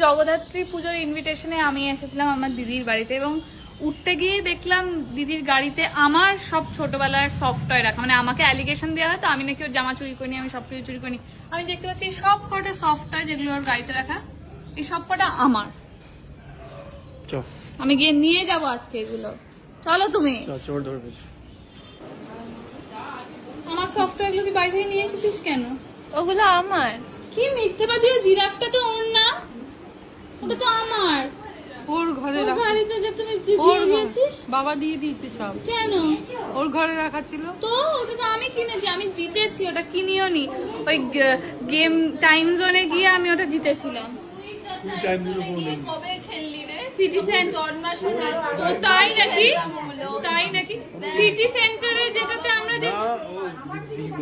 জগদ্ধাত্রী পুজোর ইনভিটেশনে আমি এসেছিলাম আমার দিদির বাড়িতে এবং উঠতে গিয়ে দেখলাম দিদির গাড়িতে আমার সব ছোটবেলার সফট টয় রাখা, মানে আমাকে অ্যালিগেশন দেওয়া হয় তো আমি নাকি ওর জামা চুরি করিনি, আমি সবকিছু চুরি করিনি। আমি দেখতে পাচ্ছি এই সব কটা সফট টয় যেগুলো ওর গাড়িতে রাখা, এই সব কটা আমার। আমি গিয়ে নিয়ে যাবো আজকে এগুলো। চলো তুমি। আমার সফট টয় গুলো তুই বাড়ি থেকে নিয়ে এসেছিস কেন? ওগুলো আমার। কি মিথ্যেবাদী, জিরাফটা তো ওর না, ওটা তো আমার। ওর ঘরে গাড়িতে যে তুমি দিয়ে দিয়েছিস? বাবা দিয়ে দিয়েছে সব। কেন? ওর ঘরে রাখা ছিল তো ওটা তো আমি কিনেছি, আমি জিতেছি, ওটা কিনিও নি। ওই গেম টাইম জোনে গিয়ে আমি ওটা জিতেছিলাম। কবে খেললি রে? City centre. তাই নাকি? তাই নাকি? সিটি সেন্টারে যেটাতে আমরা যে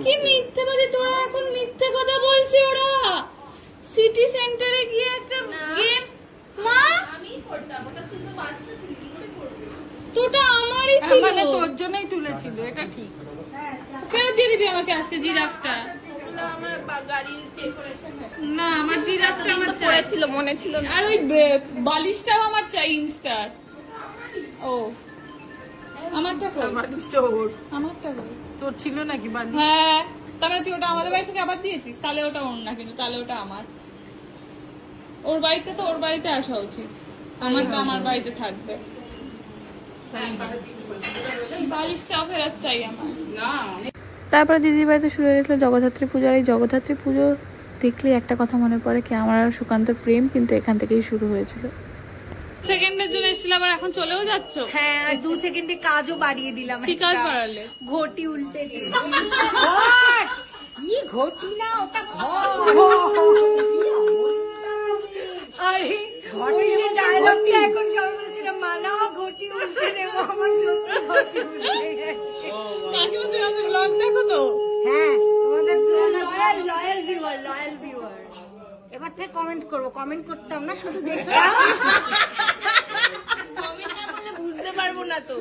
কি মিথ্যেবাদী, তোরা এখন মিথ্যে কথা বলছে। ওরা সিটি সেন্টারে গিয়ে একটা গেম, মা আমি করতাম ওটা, তুই তো বাচ্চা ছিলি, কি করে করবি? তোটা আমারই ছিল, মানে তোর জন্যই তুলেছিল, এটা ঠিক। ফেরত দিয়ে দিবি আমাকে আজকে জিরাফটা। আমার গাড়ির ডেকোরেশন না, আমার জিরাফটা আমার পড়েছিল, মনে ছিল না। আর ওই বালিশটাও আমার চাই ইনস্টার। ও আমারটা কই? আমারটা কই? তোর ছিল নাকি বালিশ? হ্যাঁ, তারপরে তুই ওটা আমাদের বাড়ি থেকে আবার দিয়েছিস, তাহলে ওটা ওর না, কিন্তু তাহলে ওটা আমার। ওর বাড়িতে তো ওর বাড়িতে আসা উচিত, আমারটা আমার বাড়িতে থাকবে। বালিশটাও ফেরত চাই আমার। তারপরে দিদির বাড়িতে শুরু হয়ে গেছিল জগদ্ধাত্রী পুজো। আর এই জগদ্ধাত্রী পুজো দেখলে একটা কথা মনে পড়ে কি, আমার আর সুকান্তর প্রেম কিন্তু এখান থেকেই শুরু হয়েছিল। সেকেন্ডের জন্য এসেছিল, আবার এখন চলেও যাচ্ছ? হ্যাঁ, আর 2 সেকেন্ডে কাজও বাড়িয়ে দিলাম। কি কাজ বাড়ালে? ঘটি উল্টে ঘটি না, ওটা আরে ওই যে ডায়লগটা এখন সবাই বলছিল, মানা ঘটি উল্টে দেবো, আমার সত্যি ঘটি উল্টে গেছে। কাকিমা তুমি আমাদের ব্লগ দেখো তো? হ্যাঁ, তোমাদের লয়াল ভিউয়ার। এবার থেকে কমেন্ট করবো, কমেন্ট করতাম না, শুধু দেখতাম। কমেন্ট না করলে বুঝতে পারবো না তো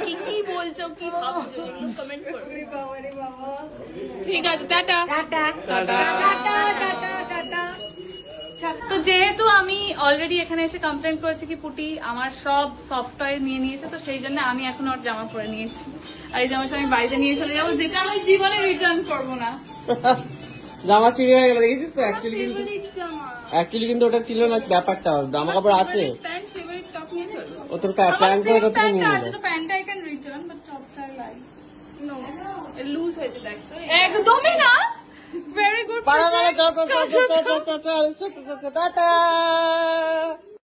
কি কি বলছো, কি ভাবছো, কমেন্ট করো। ঠিক আছে, tata tata tata tata tata. তো যেহেতু আমি অলরেডি এখানে এসে কমপ্লেন করেছি কি পুটি আমার সব সফট টয় নিয়ে নিয়েছে, তো সেই জন্য আমি এখন ওর জামা পরে নিয়েছি। আর এই জামাটা আমি বাড়িতে নিয়ে চলে যাবো, যেটা আমি জীবনে রিটার্ন করবো না। জামা চুরি হয়ে গেল দেখেছিস তো? অ্যাকচুয়ালি কিন্তু ওটা ছিল না ব্যাপারটা, জামা কাপড় আছে। ও তোর প্যান্ট পরে তোর থেকে নিয়ে নিল। প্যান্টটা আই ক্যান রিটার্ন, বাট টপটা আই লাইক। নো, লুজ হয়েছে দেখ তো। একদমই না। Very good. টাটা।